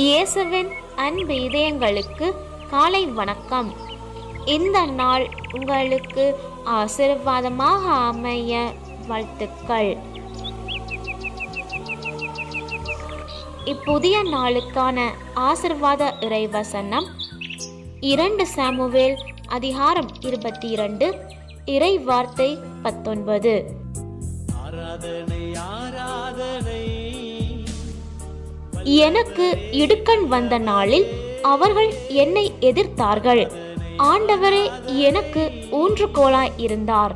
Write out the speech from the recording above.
இயேசுவின் அன்பு இதயங்களுக்கு காலை வணக்கம். இந்த நாள் உங்களுக்கு ஆசீர்வாதமாக அமைய வாழ்த்துக்கள். இப்புதிய நாளுக்கான ஆசீர்வாத இறைவசனம் 2 சாமுவேல் அதிகாரம் 22 இறை வார்த்தை 19. எனக்கு இடுக்கண் வந்த நாளில் அவர்கள் என்னை எதிர்த்தார்கள். ஆண்டவரே எனக்கு ஊன்றுகோலாய் இருந்தார்.